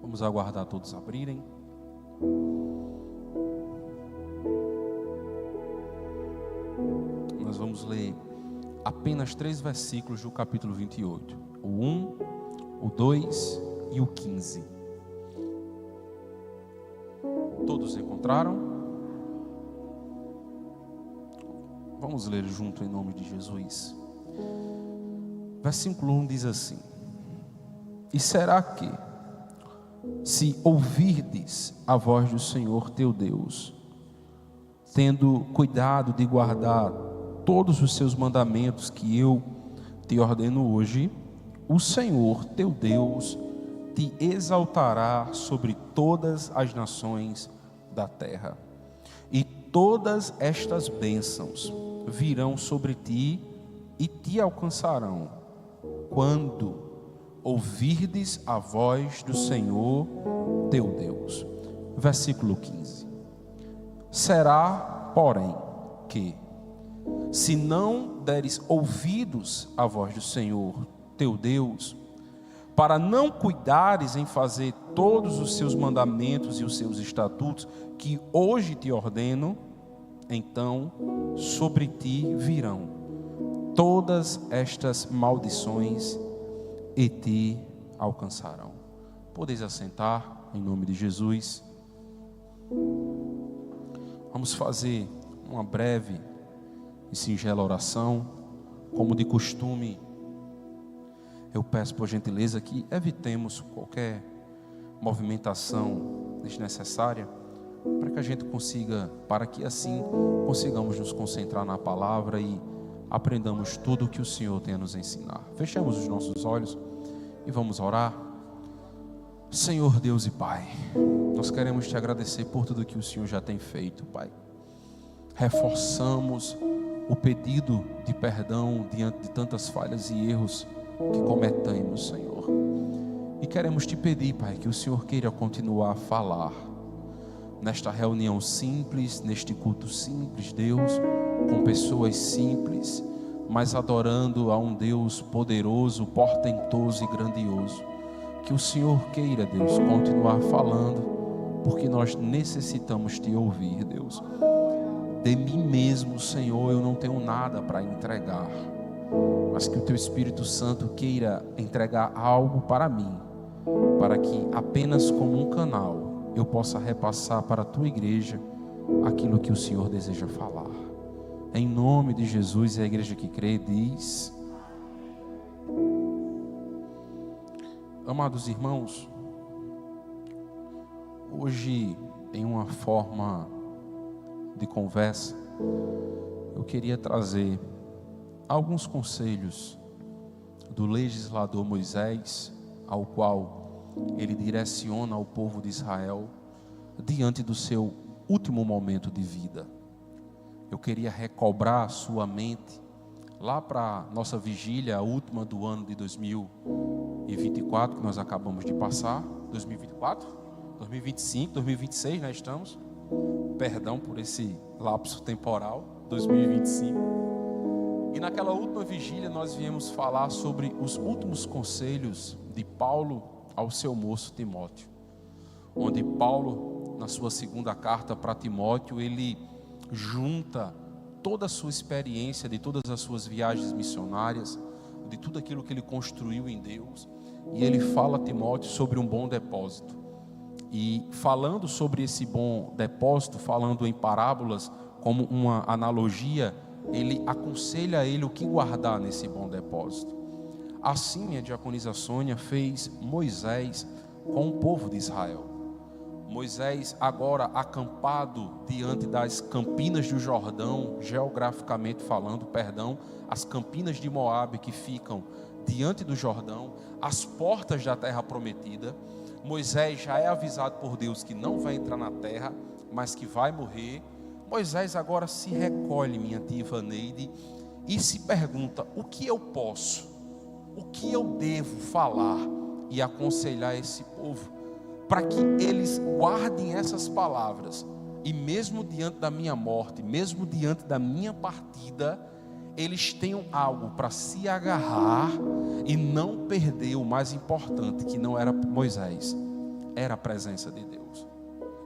Vamos aguardar todos abrirem. Nós vamos ler apenas 3 versículos do capítulo 28. O 1, o 2 e o 15. Todos encontraram? Vamos ler junto em nome de Jesus. Versículo 1 diz assim: E será que, se ouvirdes a voz do Senhor teu Deus, tendo cuidado de guardar todos os seus mandamentos que eu te ordeno hoje, o Senhor teu Deus te exaltará sobre todas as nações da terra, e todas estas bênçãos virão sobre ti e te alcançarão, quando ouvirdes a voz do Senhor teu Deus. Versículo 15. Será, porém, que, se não deres ouvidos à voz do Senhor teu Deus, para não cuidares em fazer todos os seus mandamentos e os seus estatutos, que hoje te ordeno, então sobre ti virão todas estas maldições e te alcançarão. Podeis assentar em nome de Jesus. Vamos fazer uma breve e singela oração. Como de costume, eu peço por gentileza que evitemos qualquer movimentação desnecessária, para que a gente consiga, para que assim consigamos nos concentrar na palavra e aprendamos tudo o que o Senhor tem a nos ensinar. Fechemos os nossos olhos e vamos orar. Senhor Deus e Pai, nós queremos te agradecer por tudo que o Senhor já tem feito, Pai. Reforçamos o pedido de perdão diante de tantas falhas e erros que cometemos, Senhor. E queremos te pedir, Pai, que o Senhor queira continuar a falar nesta reunião simples, neste culto simples, Deus, com pessoas simples, mas adorando a um Deus poderoso, portentoso e grandioso. Que o Senhor queira, Deus, continuar falando, porque nós necessitamos te ouvir, Deus. De mim mesmo, Senhor, eu não tenho nada para entregar, mas que o teu Espírito Santo queira entregar algo para mim, para que apenas como um canal eu possa repassar para a tua igreja aquilo que o Senhor deseja falar. Em nome de Jesus, e a igreja que crê diz: Amados irmãos, hoje, em uma forma de conversa, eu queria trazer alguns conselhos do legislador Moisés, ao qual ele direciona ao povo de Israel diante do seu último momento de vida. Eu queria recobrar a sua mente lá para nossa vigília, a última do ano de 2024, que nós acabamos de passar. 2024, 2025, 2026, né, estamos? Perdão por esse lapso temporal, 2025. E naquela última vigília nós viemos falar sobre os últimos conselhos de Paulo ao seu moço Timóteo, onde Paulo, na sua segunda carta para Timóteo, ele junta toda a sua experiência de todas as suas viagens missionárias, de tudo aquilo que ele construiu em Deus, e ele fala a Timóteo sobre um bom depósito. E falando sobre esse bom depósito, falando em parábolas como uma analogia, ele aconselha a ele o que guardar nesse bom depósito. Assim a diaconisa Sônia fez Moisés com o povo de Israel. Moisés, agora acampado diante das campinas do Jordão, geograficamente falando, as campinas de Moabe que ficam diante do Jordão, as portas da terra prometida. Moisés já é avisado por Deus que não vai entrar na terra, mas que vai morrer. Moisés agora se recolhe, minha tia Ivaneide, e se pergunta: o que eu posso, o que eu devo falar e aconselhar esse povo, para que eles guardem essas palavras, e mesmo diante da minha morte, mesmo diante da minha partida, eles tenham algo para se agarrar e não perder o mais importante, que não era Moisés, era a presença de Deus.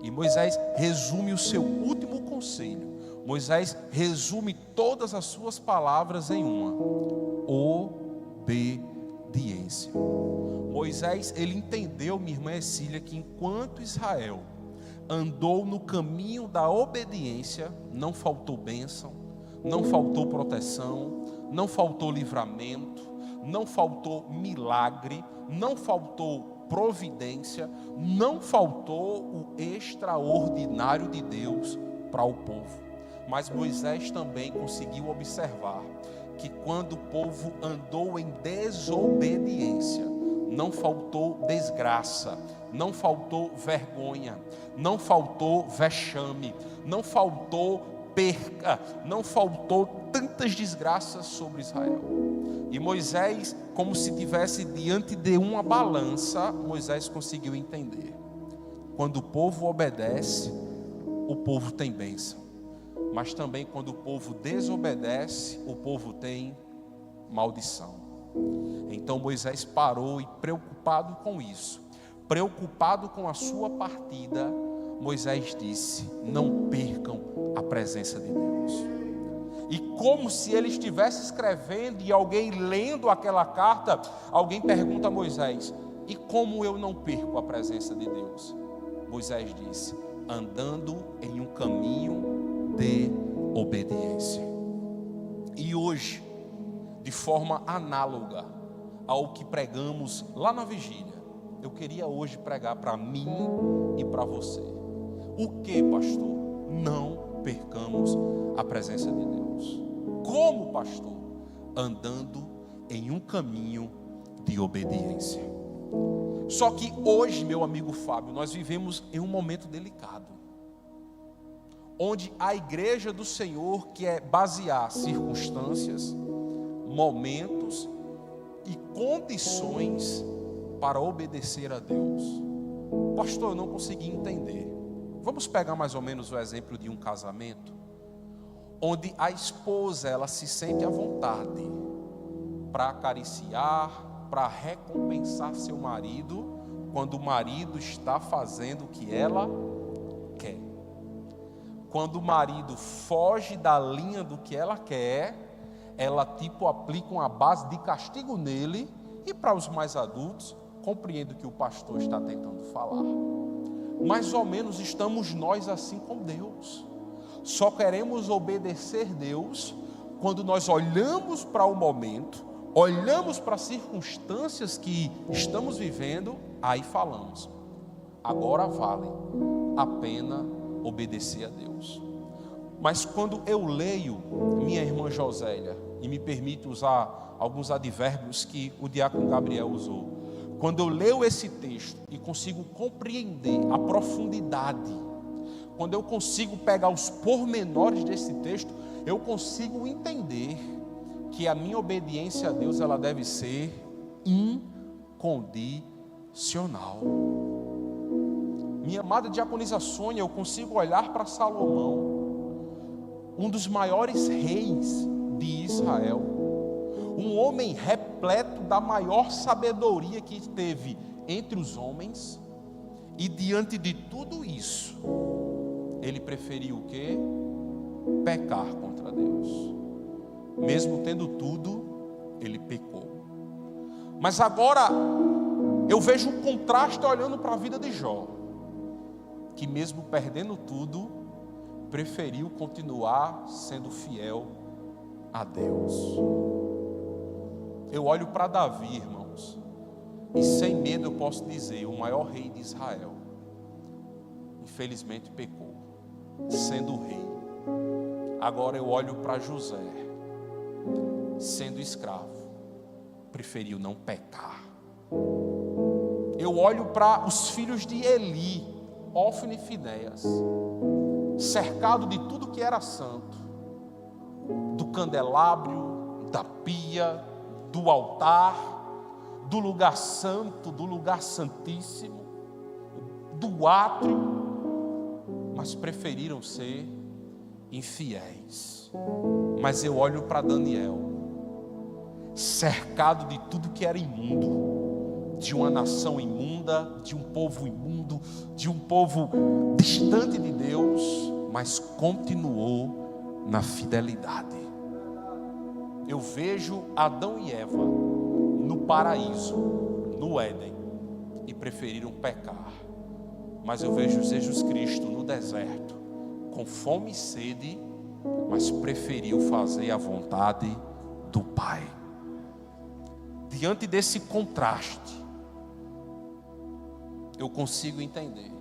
E Moisés resume o seu último conselho. Moisés resume todas as suas palavras em uma: obediência. Moisés, ele entendeu, minha irmã Cecília, que enquanto Israel andou no caminho da obediência, não faltou bênção, não faltou proteção, não faltou livramento, não faltou milagre, não faltou providência, não faltou o extraordinário de Deus para o povo. Mas Moisés também conseguiu observar que quando o povo andou em desobediência, não faltou desgraça, não faltou vergonha, não faltou vexame, não faltou perca, não faltou tantas desgraças sobre Israel. E Moisés, como se tivesse diante de uma balança, Moisés conseguiu entender: quando o povo obedece, o povo tem bênção, mas também quando o povo desobedece, o povo tem maldição. Então Moisés parou e, preocupado com isso, preocupado com a sua partida, Moisés disse: não percam a presença de Deus. E como se ele estivesse escrevendo e alguém lendo aquela carta, alguém pergunta a Moisés: e como eu não perco a presença de Deus? Moisés disse: andando em um caminho de obediência. E hoje, de forma análoga ao que pregamos lá na vigília, eu queria hoje pregar para mim e para você: o que, pastor? Não percamos a presença de Deus. Como, pastor? Andando em um caminho de obediência. Só que hoje, meu amigo Fábio, nós vivemos em um momento delicado, onde a igreja do Senhor quer basear circunstâncias, momentos e condições para obedecer a Deus. Pastor, eu não consegui entender. Vamos pegar mais ou menos o exemplo de um casamento, onde a esposa, ela se sente à vontade para acariciar, para recompensar seu marido, quando o marido está fazendo o que ela quer. Quando o marido foge da linha do que ela quer, ela aplica uma base de castigo nele. E para os mais adultos, compreendo o que o pastor está tentando falar. Mais ou menos estamos nós assim com Deus. Só queremos obedecer Deus quando nós olhamos para o momento, olhamos para as circunstâncias que estamos vivendo, aí falamos: agora vale a pena obedecer a Deus. Mas quando eu leio, minha irmã Josélia, e me permito usar alguns advérbios que o diácono Gabriel usou, quando eu leio esse texto e consigo compreender a profundidade, quando eu consigo pegar os pormenores desse texto, eu consigo entender que a minha obediência a Deus, ela deve ser incondicional. Minha amada diaconisa Sônia, eu consigo olhar para Salomão, um dos maiores reis de Israel, um homem repleto da maior sabedoria que teve entre os homens, e diante de tudo isso, ele preferiu o quê? Pecar contra Deus. Mesmo tendo tudo, ele pecou. Mas agora eu vejo um contraste olhando para a vida de Jó, que mesmo perdendo tudo, preferiu continuar sendo fiel a Deus. Eu olho para Davi, irmãos, e sem medo eu posso dizer: o maior rei de Israel, infelizmente pecou, sendo rei. Agora eu olho para José, sendo escravo, preferiu não pecar. Eu olho para os filhos de Eli, Hófni e Finéias, cercado de tudo que era santo, do candelabro, da pia, do altar, do lugar santo, do lugar santíssimo, do átrio, mas preferiram ser infiéis. Mas eu olho para Daniel, cercado de tudo que era imundo, de uma nação imunda, de um povo imundo, de um povo distante de Deus, mas continuou na fidelidade. Eu vejo Adão e Eva no paraíso, no Éden, e preferiram pecar. Mas eu vejo Jesus Cristo no deserto, com fome e sede, mas preferiu fazer a vontade do Pai. Diante desse contraste, eu consigo entender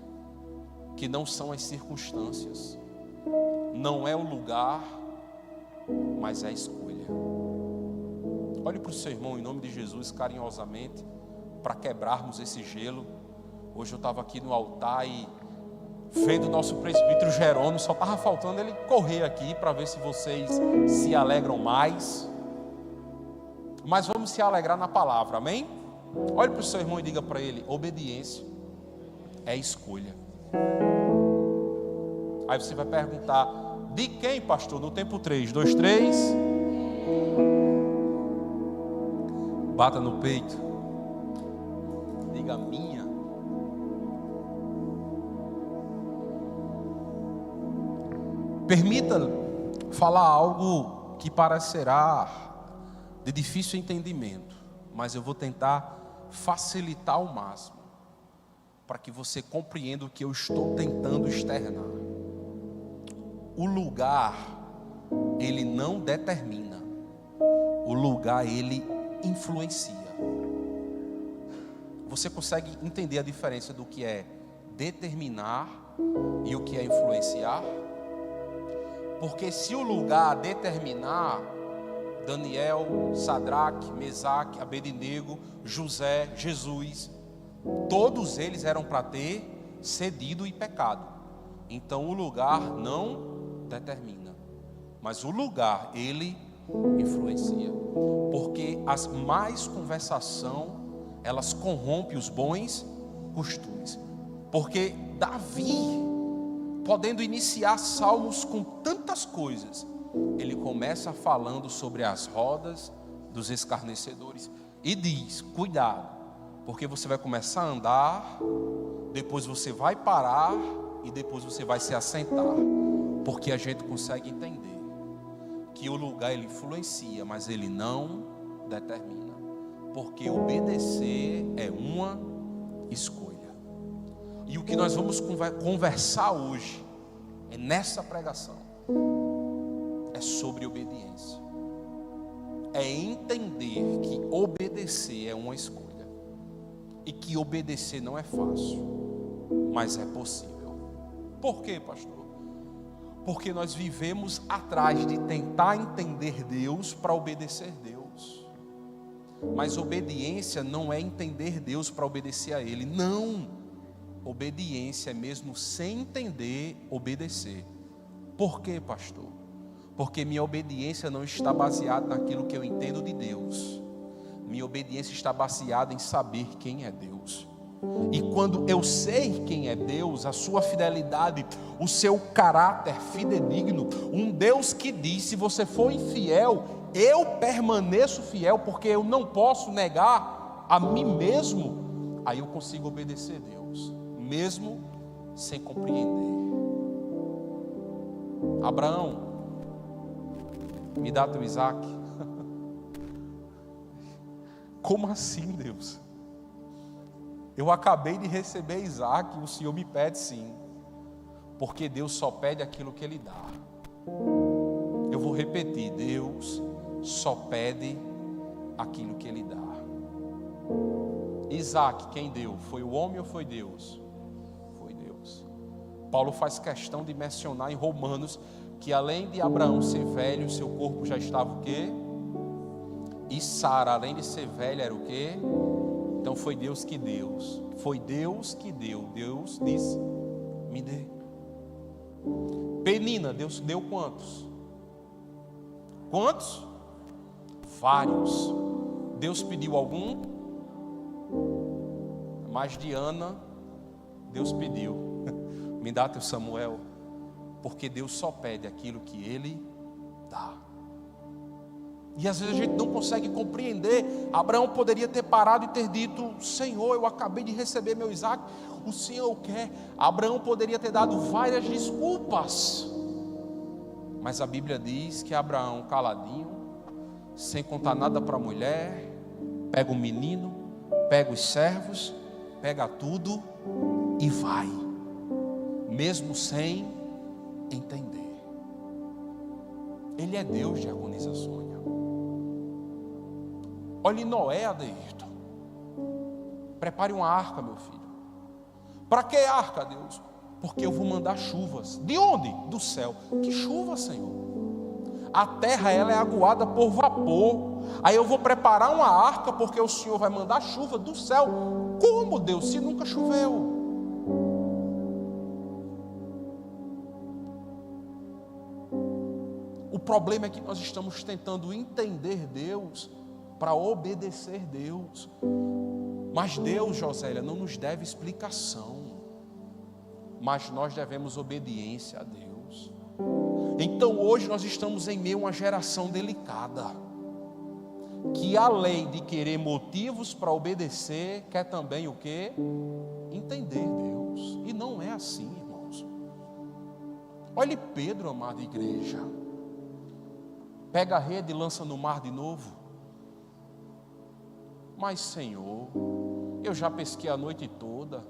que não são as circunstâncias, não é o lugar, mas é a escolha. Olhe para o seu irmão em nome de Jesus carinhosamente, para quebrarmos esse gelo. Hoje eu estava aqui no altar e vendo o nosso presbítero Jerônimo, só estava faltando ele correr aqui para ver se vocês se alegram mais. Mas vamos se alegrar na palavra, amém? Olhe para o seu irmão e diga para ele: obediência é escolha. Aí você vai perguntar: de quem, pastor? No tempo 3, 2, 3. Bata no peito, diga: minha. Permita falar algo que parecerá de difícil entendimento, mas eu vou tentar facilitar ao máximo, para que você compreenda o que eu estou tentando externar. O lugar, ele não determina, o lugar, ele influencia. Você consegue entender a diferença do que é determinar e o que é influenciar? Porque se o lugar determinar, Daniel, Sadraque, Mesaque, Abednego, José, Jesus, todos eles eram para ter cedido e pecado. Então o lugar não determina, mas o lugar, ele influencia. Porque as más conversação, elas corrompem os bons costumes. Porque Davi, podendo iniciar salmos com tantas coisas, ele começa falando sobre as rodas dos escarnecedores e diz: cuidado, porque você vai começar a andar, depois você vai parar e depois você vai se assentar. Porque a gente consegue entender que o lugar ele influencia, mas ele não determina. Porque obedecer é uma escolha. E o que nós vamos conversar hoje, é nessa pregação, é sobre obediência. É entender que obedecer é uma escolha. E que obedecer não é fácil, mas é possível. Por quê, pastor? Porque nós vivemos atrás de tentar entender Deus para obedecer Deus. Mas obediência não é entender Deus para obedecer a Ele. Não. Obediência é mesmo sem entender, obedecer. Por quê, pastor? Porque minha obediência não está baseada naquilo que eu entendo de Deus. Minha obediência está baseada em saber quem é Deus. E quando eu sei quem é Deus, a sua fidelidade, o seu caráter fidedigno, um Deus que diz: se você for infiel, eu permaneço fiel, porque eu não posso negar a mim mesmo. Aí eu consigo obedecer a Deus, mesmo sem compreender. Abraão, me dá teu Isaac. Como assim, Deus? Eu acabei de receber Isaac e o Senhor me pede sim. Porque Deus só pede aquilo que Ele dá. Eu vou repetir: Deus só pede aquilo que Ele dá. Isaac, quem deu? Foi o homem ou foi Deus? Foi Deus. Paulo faz questão de mencionar em Romanos que além de Abraão ser velho, seu corpo já estava o quê? E Sara, além de ser velha, era o quê? Então foi Deus que deu. Foi Deus que deu. Deus disse: me dê. Penina, Deus deu quantos? Quantos? Vários. Deus pediu algum? Mas de Ana, Deus pediu: me dá teu Samuel. Porque Deus só pede aquilo que Ele dá. E às vezes a gente não consegue compreender. Abraão poderia ter parado e ter dito: Senhor, eu acabei de receber meu Isaac, o Senhor quer. Abraão poderia ter dado várias desculpas, mas a Bíblia diz que Abraão, caladinho, sem contar nada para a mulher, pega o menino, pega os servos, pega tudo e vai, mesmo sem entender. Ele é Deus, diaconisa Sônia. Olhe Noé, Adeirton. Prepare uma arca, meu filho. Para que arca, Deus? Porque eu vou mandar chuvas. De onde? Do céu. Que chuva, Senhor? A terra, ela é aguada por vapor. Aí eu vou preparar uma arca porque o Senhor vai mandar chuva do céu. Como, Deus, se nunca choveu? O problema é que nós estamos tentando entender Deus para obedecer Deus. Mas Deus, Josélia, não nos deve explicação, mas nós devemos obediência a Deus. Então hoje nós estamos em meio a uma geração delicada, que além de querer motivos para obedecer, quer também o quê? Entender Deus. E não é assim, irmãos. Olhe Pedro, amada igreja. Pega a rede e lança no mar de novo. Mas Senhor, eu já pesquei a noite toda,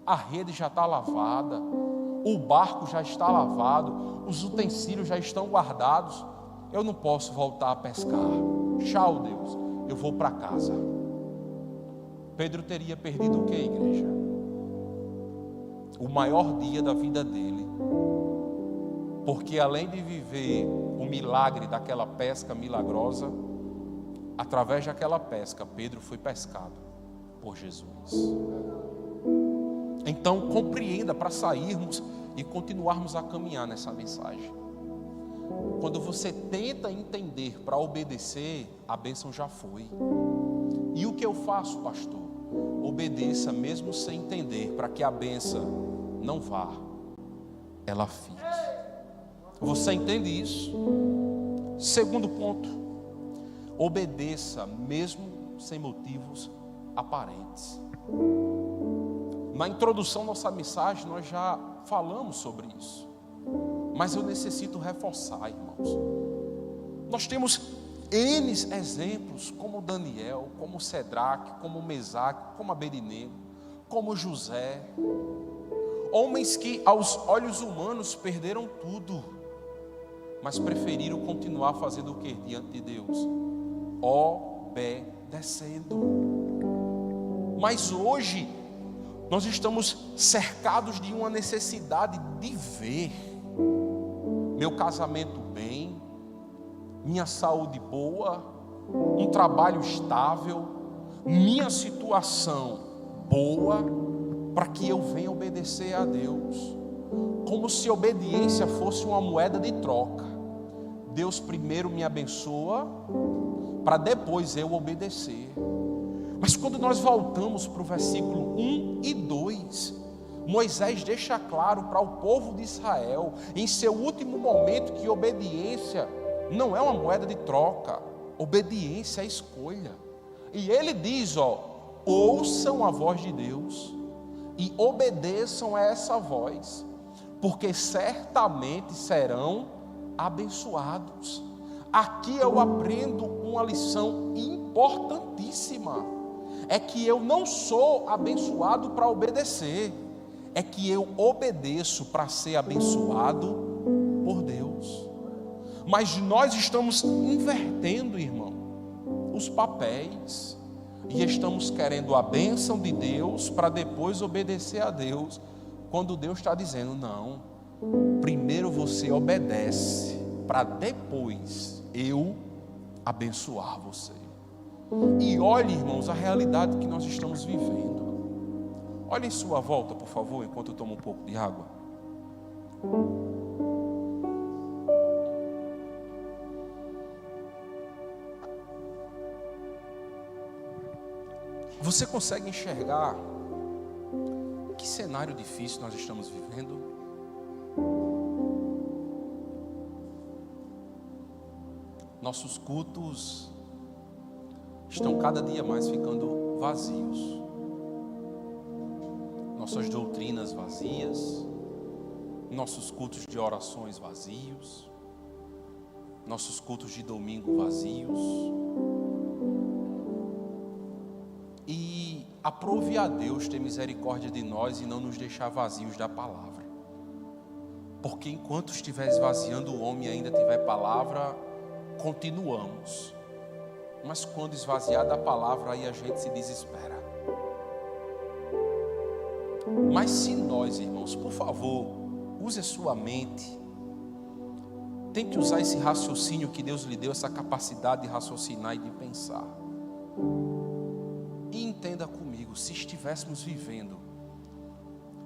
a rede já está lavada, o barco já está lavado, os utensílios já estão guardados, eu não posso voltar a pescar. Tchau, Deus, eu vou para casa. Pedro teria perdido o que, igreja? O maior dia da vida dele, porque além de viver o milagre daquela pesca milagrosa, através daquela pesca, Pedro foi pescado por Jesus. Então compreenda, para sairmos e continuarmos a caminhar nessa mensagem. Quando você tenta entender para obedecer, a bênção já foi. E o que eu faço, pastor? Obedeça mesmo sem entender, para que a bênção não vá, ela fique. Você entende isso? Segundo ponto: obedeça mesmo sem motivos aparentes. Na introdução da nossa mensagem nós já falamos sobre isso, mas eu necessito reforçar, irmãos. Nós temos N exemplos, como Daniel, como Cedraque, como Mesaque, como Abednego, como José, homens que aos olhos humanos perderam tudo, mas preferiram continuar fazendo o que diante de Deus? Obedecendo. Mas hoje nós estamos cercados de uma necessidade de ver meu casamento bem, minha saúde boa, um trabalho estável, minha situação boa, para que eu venha obedecer a Deus, como se obediência fosse uma moeda de troca. Deus primeiro me abençoa, para depois eu obedecer. Mas quando nós voltamos para o versículo 1 e 2, Moisés deixa claro para o povo de Israel, em seu último momento, que obediência não é uma moeda de troca, obediência é escolha. E ele diz, ouçam a voz de Deus e obedeçam a essa voz, porque certamente serão abençoados. Aqui eu aprendo uma lição importantíssima, é que eu não sou abençoado para obedecer, é que eu obedeço para ser abençoado por Deus. Mas nós estamos invertendo, irmão, os papéis, e estamos querendo a bênção de Deus para depois obedecer a Deus, quando Deus está dizendo: não, primeiro você obedece, para depois eu abençoar você. E olhe, irmãos, a realidade que nós estamos vivendo. Olhe em sua volta, por favor, enquanto eu tomo um pouco de água. Você consegue enxergar que cenário difícil nós estamos vivendo? nossos cultos estão cada dia mais ficando vazios. Nossas doutrinas vazias, nossos cultos de orações vazios, nossos cultos de domingo vazios. E aprove a Deus ter misericórdia de nós e não nos deixar vazios da palavra. Porque enquanto estiver esvaziando o homem e ainda tiver palavra, continuamos. Mas quando esvaziar da palavra, aí a gente se desespera. Mas se nós, irmãos, por favor, use a sua mente. Tente usar esse raciocínio que Deus lhe deu, essa capacidade de raciocinar e de pensar. E entenda comigo, se estivéssemos vivendo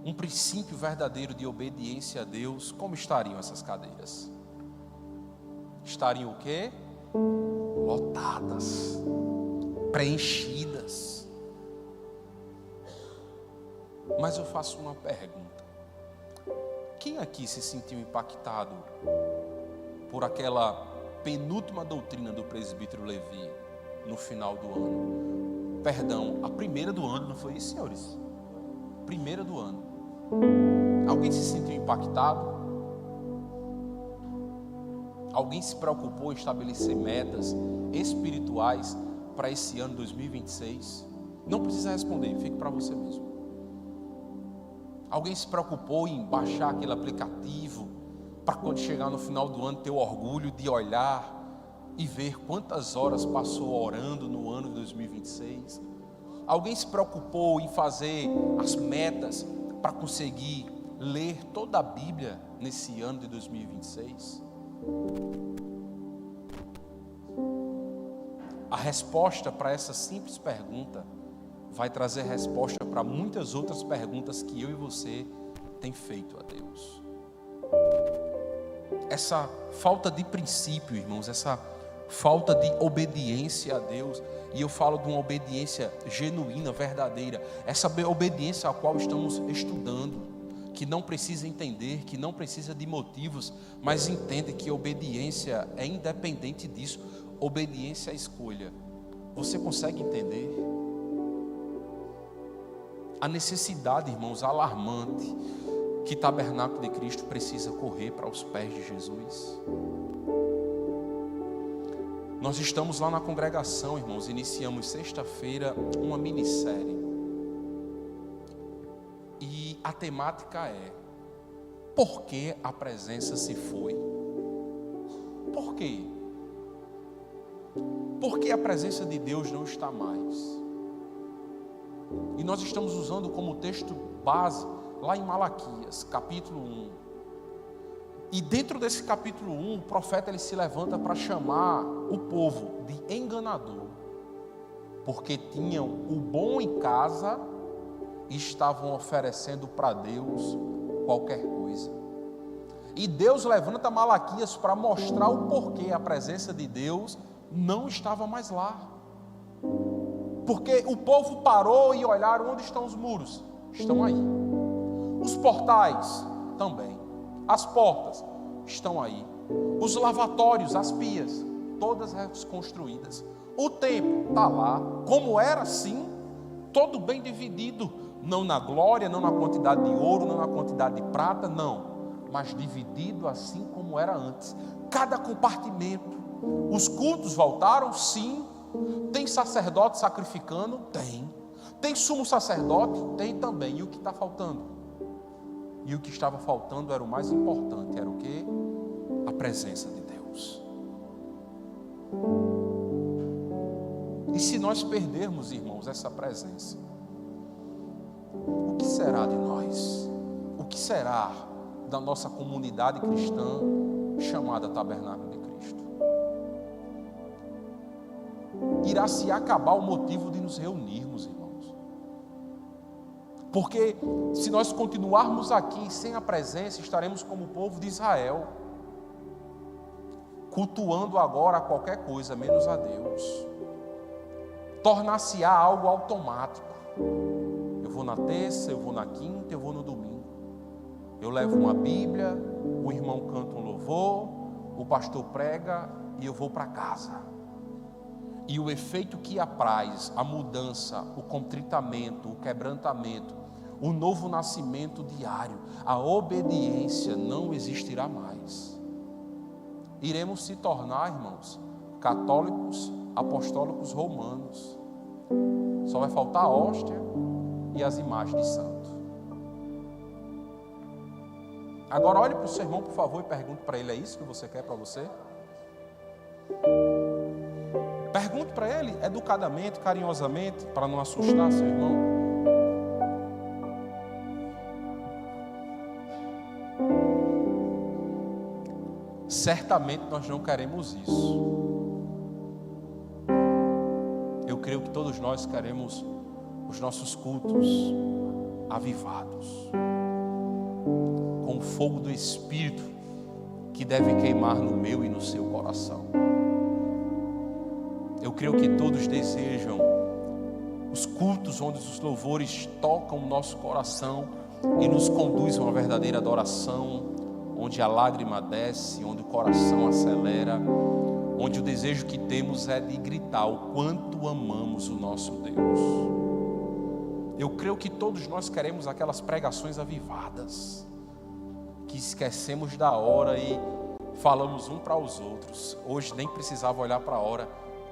um princípio verdadeiro de obediência a Deus, como estariam essas cadeiras? Estariam o quê? Lotadas, preenchidas. Mas eu faço uma pergunta: quem aqui se sentiu impactado por aquela penúltima doutrina do presbítero Levi no final do ano? Perdão, a primeira do ano, não foi isso, senhores? Primeira do ano. Alguém se sentiu impactado? Alguém se preocupou em estabelecer metas espirituais para esse ano 2026? Não precisa responder, fique para você mesmo. Alguém se preocupou em baixar aquele aplicativo para quando chegar no final do ano ter o orgulho de olhar e ver quantas horas passou orando no ano de 2026? Alguém se preocupou em fazer as metas para conseguir ler toda a Bíblia nesse ano de 2026? A resposta para essa simples pergunta vai trazer resposta para muitas outras perguntas que eu e você tem feito a Deus. Essa falta de princípio, irmãos, essa falta de obediência a Deus, e eu falo de uma obediência genuína, verdadeira, essa obediência a qual estamos estudando, que não precisa entender, que não precisa de motivos, mas entende que obediência é independente disso. Obediência é escolha. Você consegue entender? A necessidade, irmãos, alarmante que Tabernáculo de Cristo precisa correr para os pés de Jesus. Nós estamos lá na congregação, irmãos, iniciamos sexta-feira uma minissérie. E a temática é: por que a presença se foi? Por quê? Por que a presença de Deus não está mais? E nós estamos usando como texto base lá em Malaquias, capítulo 1. E dentro desse capítulo 1, o profeta ele se levanta para chamar o povo de enganador, porque tinham o bom em casa e estavam oferecendo para Deus qualquer coisa. E Deus levanta Malaquias para mostrar o porquê a presença de Deus não estava mais lá. Porque o povo parou e olharam: onde estão os muros? Estão aí. Os portais também. As portas estão aí. Os lavatórios, as pias, todas reconstruídas. O templo está lá, como era assim, todo bem dividido. Não na glória, não na quantidade de ouro, não na quantidade de prata, não. Mas dividido assim como era antes. Cada compartimento. Os cultos voltaram? Sim. Tem sacerdote sacrificando? Tem. Tem sumo sacerdote? Tem também. E o que está faltando? E o que estava faltando era o mais importante. Era o quê? A presença de Deus. E se nós perdermos, irmãos, essa presença, o que será de nós? O que será da nossa comunidade cristã chamada Tabernáculo de Cristo? Irá se acabar o motivo de nos reunirmos, irmãos. Porque se nós continuarmos aqui sem a presença, estaremos como o povo de Israel, cultuando agora qualquer coisa menos a Deus. Tornar-se-á algo automático. Eu vou na terça, eu vou na quinta, eu vou no domingo. Eu levo uma Bíblia, o irmão canta um louvor, o pastor prega e eu vou para casa. E o efeito que apraz, a mudança, o contritamento, o quebrantamento, o novo nascimento diário, a obediência não existirá mais. Iremos se tornar, irmãos, católicos, apostólicos romanos. Só vai faltar a hóstia e as imagens de santo. Agora olhe para o seu irmão, por favor, e pergunte para ele: é isso que você quer para você? Pergunte para ele educadamente, carinhosamente, para não assustar seu irmão. Certamente nós não queremos isso. Eu creio que todos nós queremos os nossos cultos avivados, com o fogo do Espírito que deve queimar no meu e no seu coração. Eu creio que todos desejam os cultos onde os louvores tocam o nosso coração e nos conduzem a uma verdadeira adoração, onde a lágrima desce, onde o coração acelera, onde o desejo que temos é de gritar o quanto amamos o nosso Deus. Eu creio que todos nós queremos aquelas pregações avivadas, que esquecemos da hora e falamos um para os outros. Hoje nem precisava olhar para a hora,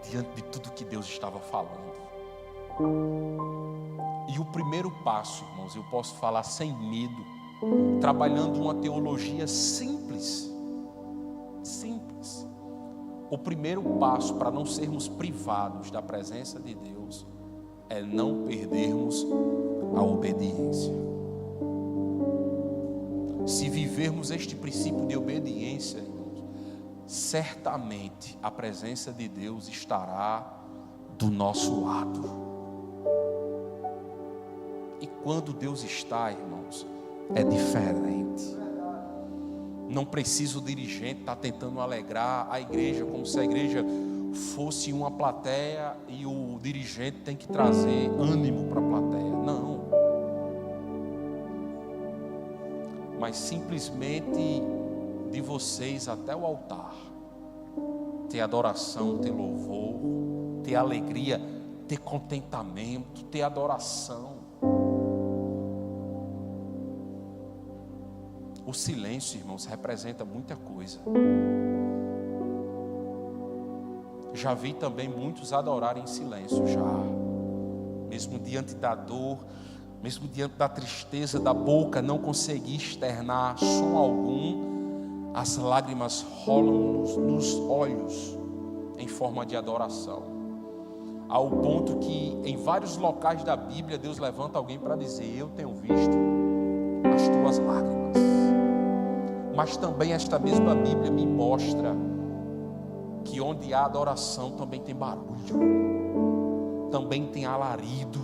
diante de tudo que Deus estava falando. E o primeiro passo, irmãos, eu posso falar sem medo, trabalhando uma teologia simples. O primeiro passo para não sermos privados da presença de Deus é não perdermos a obediência. Se vivermos este princípio de obediência, irmãos, certamente a presença de Deus estará do nosso lado. E quando Deus está, irmãos, é diferente. Não precisa o dirigente estar tentando alegrar a igreja, como se a igreja fosse uma plateia e o dirigente tem que trazer ânimo para a plateia. Não. Mas simplesmente de vocês até o altar, ter adoração, ter louvor, ter alegria, ter contentamento, ter adoração. O silêncio, irmãos, representa muita coisa. Já vi também muitos adorarem em silêncio, mesmo diante da dor, mesmo diante da tristeza, da boca não conseguir externar som algum, as lágrimas rolam nos olhos em forma de adoração, ao ponto que em vários locais da Bíblia Deus levanta alguém para dizer: eu tenho visto as tuas lágrimas. Mas também esta mesma Bíblia me mostra que onde há adoração também tem barulho, também tem alarido,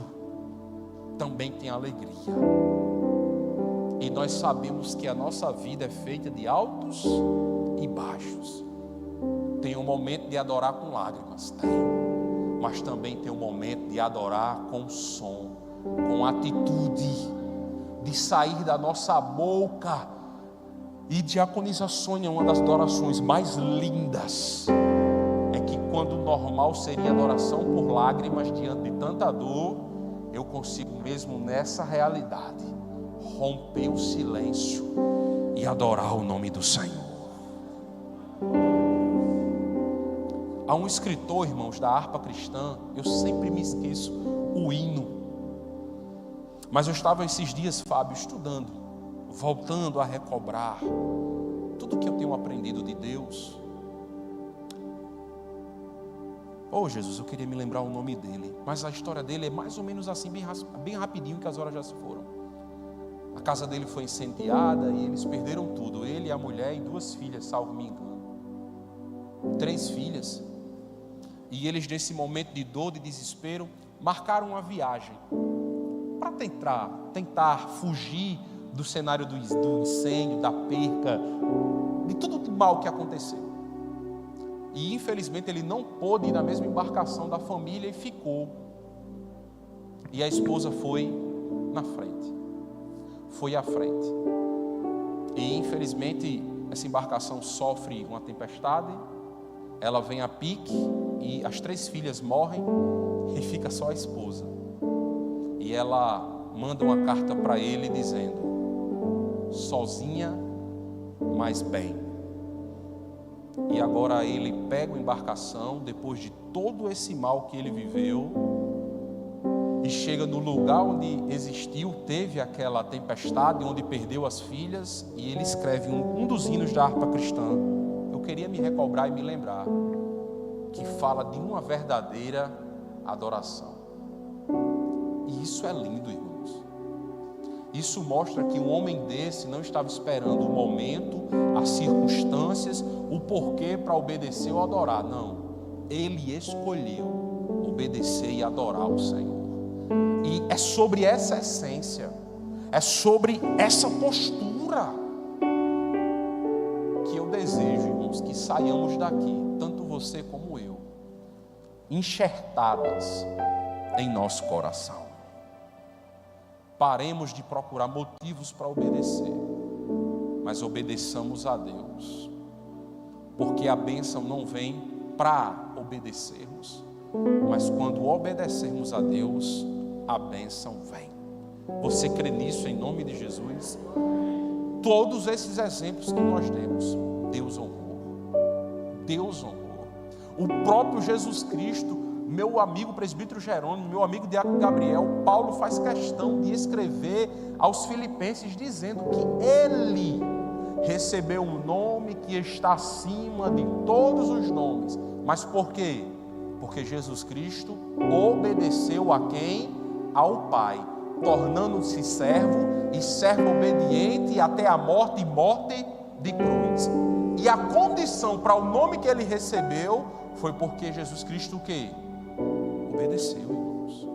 também tem alegria. E nós sabemos que a nossa vida é feita de altos e baixos. Tem um momento de adorar com lágrimas, mas também tem um momento de adorar com som, com atitude, de sair da nossa boca. E diaconisa Sônia, uma das adorações mais lindas é que quando o normal seria adoração por lágrimas diante de tanta dor, eu consigo mesmo nessa realidade romper o silêncio e adorar o nome do Senhor. Há um escritor, irmãos, da harpa cristã, eu sempre me esqueço o hino, mas eu estava esses dias, Fábio, estudando, voltando a recobrar tudo que eu tenho aprendido de Deus. Oh Jesus, eu queria me lembrar o nome dele, mas a história dele é mais ou menos assim, bem rapidinho, que as horas já se foram. A casa dele foi incendiada e eles perderam tudo, ele, a mulher e 2 filhas, salvo me engano, 3 filhas. E eles, nesse momento de dor, de desespero, marcaram uma viagem para tentar fugir do cenário do incêndio, da perca, de tudo de mal que aconteceu. E infelizmente ele não pôde ir na mesma embarcação da família e ficou. E a esposa foi na frente, foi à frente. E infelizmente essa embarcação sofre uma tempestade ela vem a pique e as 3 filhas morrem e fica só a esposa. E ela manda uma carta para ele dizendo: sozinha, mas bem. E agora ele pega a embarcação, depois de todo esse mal que ele viveu, e chega no lugar onde teve aquela tempestade, onde perdeu as filhas, e ele escreve um dos hinos da harpa cristã. Eu queria me recobrar e me lembrar, que fala de uma verdadeira adoração. E isso é lindo, irmãos. Isso mostra que um homem desse não estava esperando o momento, as circunstâncias, o porquê para obedecer ou adorar. Não, ele escolheu obedecer e adorar o Senhor. E é sobre essa essência, é sobre essa postura que eu desejo, irmãos, que saiamos daqui, tanto você como eu, enxertadas em nosso coração. Paremos de procurar motivos para obedecer, mas obedeçamos a Deus, porque a bênção não vem para obedecermos, mas quando obedecermos a Deus, a bênção vem. Você crê nisso em nome de Jesus? Todos esses exemplos que nós demos, Deus honrou. Deus honrou. O próprio Jesus Cristo, meu amigo presbítero Jerônimo, meu amigo diácono Gabriel, Paulo faz questão de escrever aos Filipenses dizendo que ele recebeu um nome que está acima de todos os nomes. Mas por quê? Porque Jesus Cristo obedeceu a quem? Ao Pai, tornando-se servo e servo obediente até a morte e morte de cruz. E a condição para o nome que ele recebeu foi porque Jesus Cristo o quê? Obedeceu, irmãos.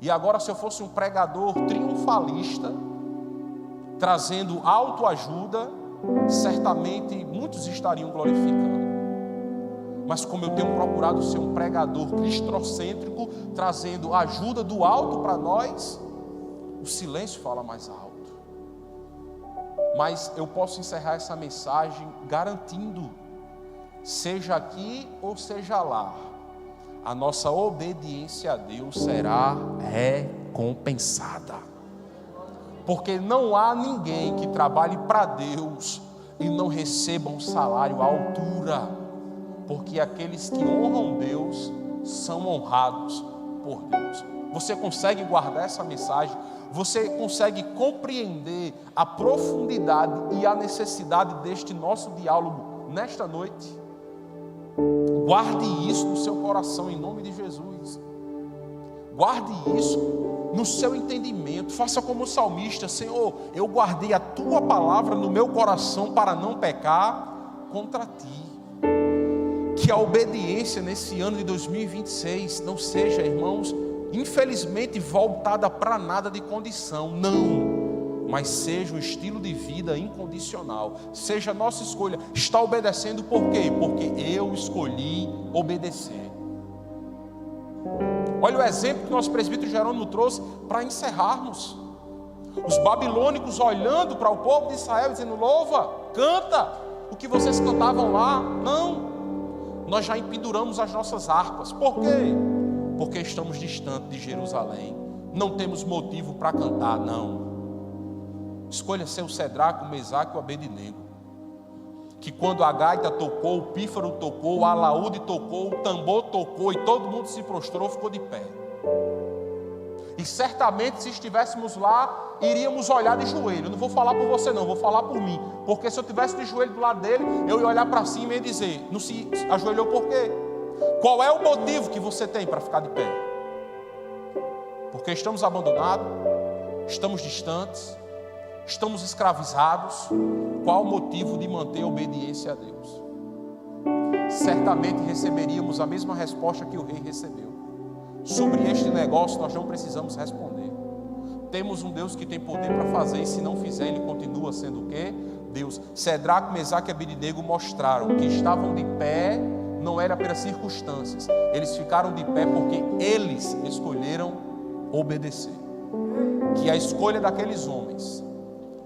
E agora, se eu fosse um pregador triunfalista, trazendo autoajuda, certamente muitos estariam glorificando. Mas como eu tenho procurado ser um pregador cristocêntrico, trazendo ajuda do alto para nós, o silêncio fala mais alto. Mas eu posso encerrar essa mensagem garantindo, seja aqui ou seja lá, a nossa obediência a Deus será recompensada. Porque não há ninguém que trabalhe para Deus e não receba um salário à altura. Porque aqueles que honram Deus são honrados por Deus. Você consegue guardar essa mensagem? Você consegue compreender a profundidade e a necessidade deste nosso diálogo nesta noite? Guarde isso no seu coração em nome de Jesus. Guarde isso no seu entendimento. Faça como o salmista: Senhor, eu guardei a tua palavra no meu coração para não pecar contra ti. Que a obediência nesse ano de 2026 não seja, irmãos, infelizmente voltada para nada de condição, não, mas seja um estilo de vida incondicional, seja a nossa escolha. Está obedecendo por quê? Porque eu escolhi obedecer. Olha o exemplo que nosso presbítero Jerônimo trouxe para encerrarmos. Os babilônicos olhando para o povo de Israel dizendo: louva, canta o que vocês cantavam lá. Não, nós já empenduramos as nossas harpas. Por quê? Porque estamos distantes de Jerusalém. Não temos motivo para cantar, não. Escolha ser o Cedraque, o Mesaque e o Abednego, que quando a gaita tocou, o pífaro tocou, o alaúde tocou, o tambor tocou e todo mundo se prostrou, ficou de pé. E certamente, se estivéssemos lá, iríamos olhar de joelho. Eu não vou falar por você não, vou falar por mim. Porque se eu estivesse de joelho do lado dele, eu ia olhar para cima e ia dizer: não se ajoelhou por quê? Qual é o motivo que você tem para ficar de pé? Porque estamos abandonados, estamos distantes, estamos escravizados. Qual o motivo de manter a obediência a Deus? Certamente receberíamos a mesma resposta que o rei recebeu. Sobre este negócio nós não precisamos responder. Temos um Deus que tem poder para fazer, e se não fizer, Ele continua sendo o quê? Deus. Cedraque, Mesaque e Abednego mostraram que estavam de pé, não era pelas circunstâncias. Eles ficaram de pé porque eles escolheram obedecer. Que a escolha daqueles homens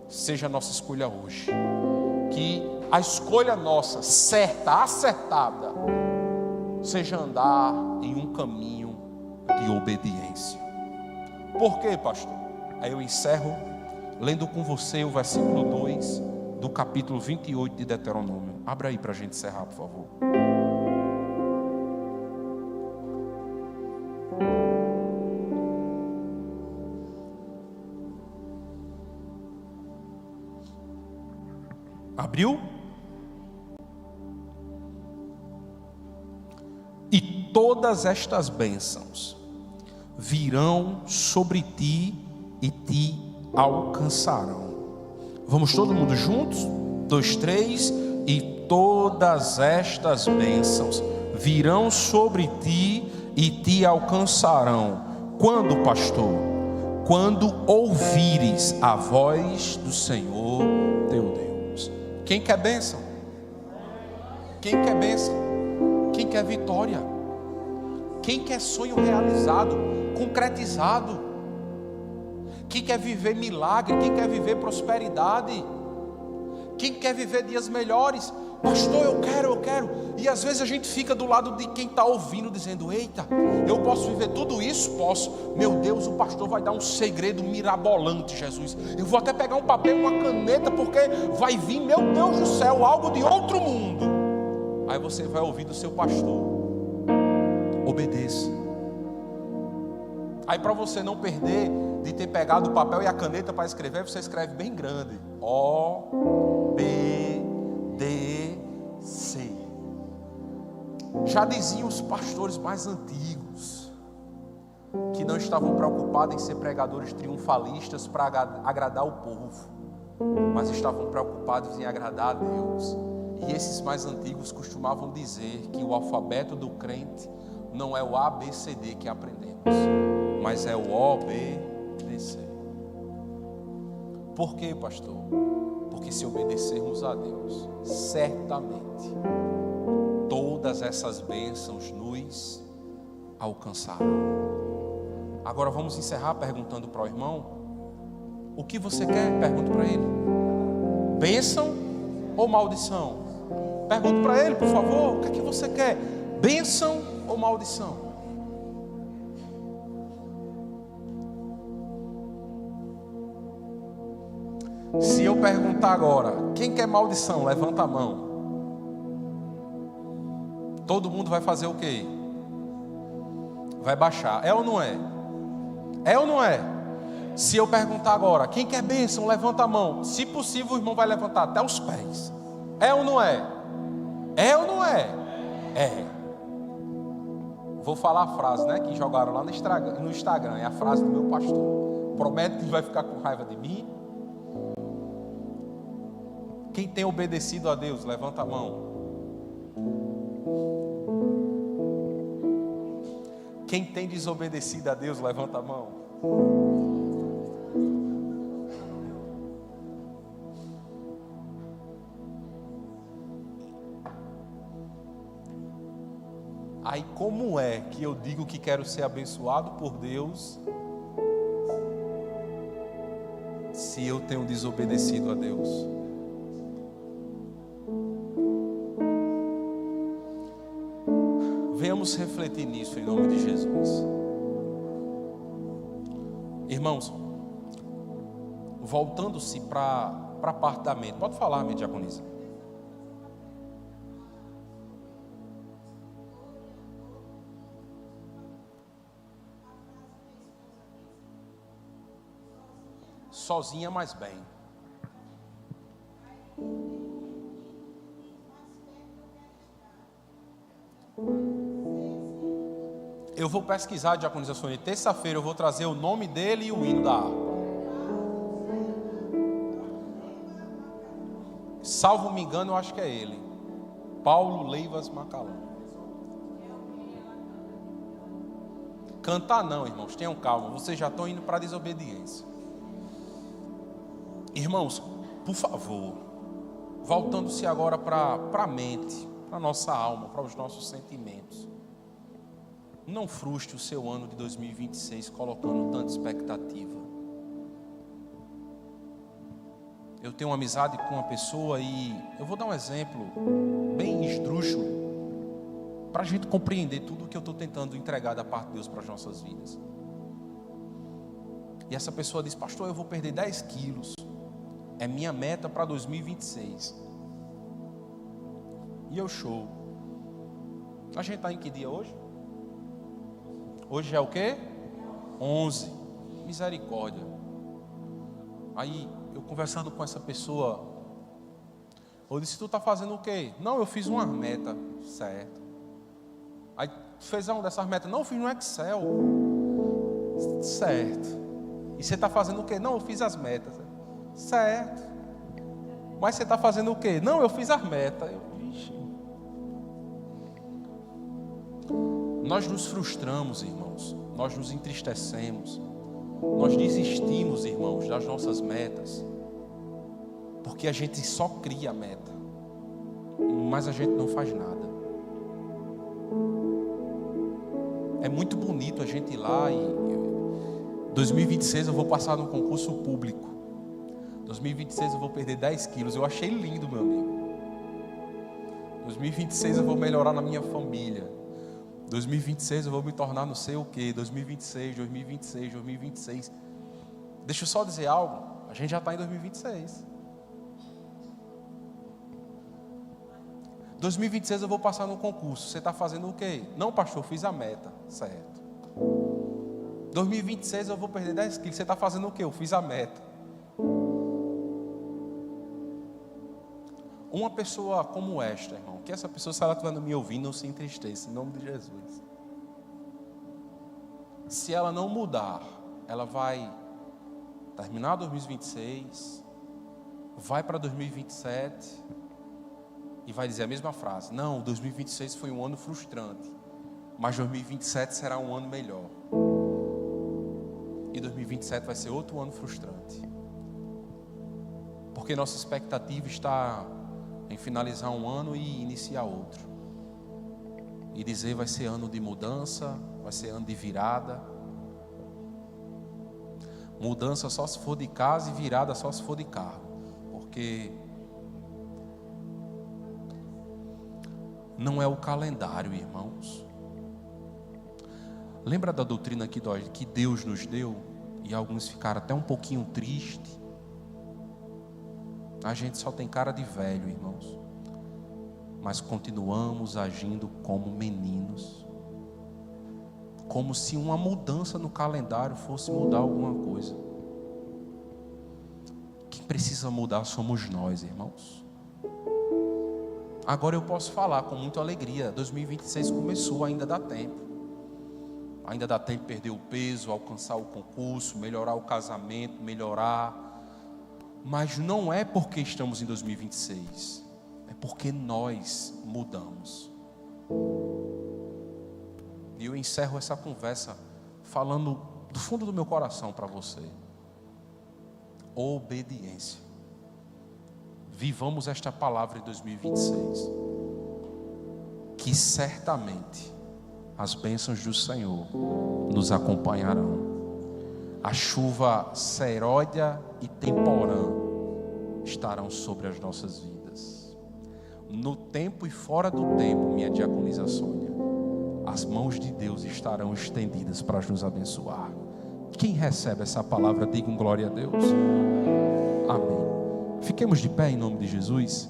seja a nossa escolha hoje. Que a escolha nossa, certa, acertada, seja andar em um caminho de obediência. Por quê, pastor? Aí eu encerro lendo com você o versículo 2 do capítulo 28 de Deuteronômio. Abra aí para a gente encerrar, por favor. Abriu? E todas estas bênçãos virão sobre ti e te alcançarão. Vamos todo mundo juntos? 2, 3. E todas estas bênçãos virão sobre ti e te alcançarão. Quando, pastor? Quando ouvires a voz do Senhor teu Deus. Quem quer bênção? Quem quer bênção? Quem quer vitória? Quem quer sonho realizado, concretizado? Quem quer viver milagre? Quem quer viver prosperidade? Quem quer viver dias melhores? Pastor, eu quero. E às vezes a gente fica do lado de quem está ouvindo, dizendo: eita, eu posso viver tudo isso? Posso. Meu Deus, o pastor vai dar um segredo mirabolante, Jesus. Eu vou até pegar um papel e uma caneta, porque vai vir, meu Deus do céu, algo de outro mundo. Aí você vai ouvir do seu pastor: obedeça. Aí, para você não perder de ter pegado o papel e a caneta para escrever, você escreve bem grande: O-B-D-C. Já diziam os pastores mais antigos, que não estavam preocupados em ser pregadores triunfalistas para agradar o povo, mas estavam preocupados em agradar a Deus. E esses mais antigos costumavam dizer que o alfabeto do crente não é o A, B, C, D que aprendemos, mas é o O, B, D, C. Por quê, pastor? Porque se obedecermos a Deus, certamente todas essas bênçãos nos alcançarão. Agora vamos encerrar perguntando para o irmão: o que você quer? Pergunte para ele: bênção ou maldição? Pergunte para ele, por favor: o que é que você quer? Bênção ou maldição? Se eu perguntar agora: quem quer maldição? Levanta a mão. Todo mundo vai fazer o quê? Vai baixar. É ou não é? É ou não é? Se eu perguntar agora: quem quer bênção? Levanta a mão. Se possível, o irmão vai levantar até os pés. É ou não é? É ou não é? É. Vou falar a frase, né, que jogaram lá no Instagram. É a frase do meu pastor. Promete que vai ficar com raiva de mim? Quem tem obedecido a Deus, levanta a mão. Quem tem desobedecido a Deus, levanta a mão. Aí como é que eu digo que quero ser abençoado por Deus, se eu tenho desobedecido a Deus? Venhamos refletir nisso em nome de Jesus. Irmãos, voltando-se para a parte da mente. Pode falar, minha diaconisa. Sozinha, mas bem. Eu vou pesquisar, diaconisa Sônia. Terça-feira eu vou trazer o nome dele e o hino da harpa. Salvo me engano, eu acho que é ele. Paulo Leivas Macalão. Cantar não, irmãos, tenham calma. Vocês já estão indo para a desobediência. Irmãos, por favor, voltando-se agora para a mente, para a nossa alma, para os nossos sentimentos. Não frustre o seu ano de 2026 colocando tanta expectativa. Eu tenho uma amizade com uma pessoa e eu vou dar um exemplo bem esdrúxulo para a gente compreender tudo o que eu estou tentando entregar da parte de Deus para as nossas vidas. E essa pessoa diz: pastor, eu vou perder 10 quilos. É minha meta para 2026. E eu show. A gente está em que dia hoje? Hoje é o quê? 11. Misericórdia. Aí, eu conversando com essa pessoa, eu disse: tu está fazendo o quê? Não, eu fiz uma meta. Certo. Aí, tu fez uma dessas metas? Não, eu fiz no Excel. Certo. E você está fazendo o quê? Não, eu fiz as metas. Certo. Mas você está fazendo o quê? Não, eu fiz as metas. Vixe. Nós nos frustramos, irmãos. Nós nos entristecemos. Nós desistimos, irmãos, das nossas metas. Porque a gente só cria a meta. Mas a gente não faz nada. É muito bonito a gente ir lá e 2026 eu vou passar num concurso público. 2026 eu vou perder 10 quilos. Eu achei lindo, meu amigo. 2026 eu vou melhorar na minha família. 2026 eu vou me tornar não sei o que. 2026. Deixa eu só dizer algo. A gente já está em 2026. 2026 eu vou passar no concurso. Você está fazendo o quê? Não, pastor, eu fiz a meta. Certo. 2026 eu vou perder 10 quilos. Você está fazendo o quê? Eu fiz a meta. Uma pessoa como esta, irmão, que essa pessoa, se ela estiver me ouvindo, não se entristeça, em nome de Jesus. Se ela não mudar, ela vai terminar 2026, vai para 2027 e vai dizer a mesma frase: não, 2026 foi um ano frustrante, mas 2027 será um ano melhor. E 2027 vai ser outro ano frustrante. Porque nossa expectativa está em finalizar um ano e iniciar outro. E dizer vai ser ano de mudança, vai ser ano de virada. Mudança só se for de casa e virada só se for de carro. Porque não é o calendário, irmãos. Lembra da doutrina que Deus nos deu? E alguns ficaram até um pouquinho tristes. A gente só tem cara de velho, irmãos. Mas continuamos agindo como meninos. Como se uma mudança no calendário fosse mudar alguma coisa. Quem precisa mudar somos nós, irmãos. Agora eu posso falar com muita alegria. 2026 começou, ainda dá tempo. Ainda dá tempo de perder o peso, alcançar o concurso, melhorar o casamento, melhorar. Mas não é porque estamos em 2026. É porque nós mudamos. E eu encerro essa conversa falando do fundo do meu coração para você. Obediência. Vivamos esta palavra em 2026. Que certamente as bênçãos do Senhor nos acompanharão. A chuva seródia e temporã estarão sobre as nossas vidas. No tempo e fora do tempo, minha diaconisa Sônia, as mãos de Deus estarão estendidas para nos abençoar. Quem recebe essa palavra, diga glória a Deus. Amém. Fiquemos de pé em nome de Jesus.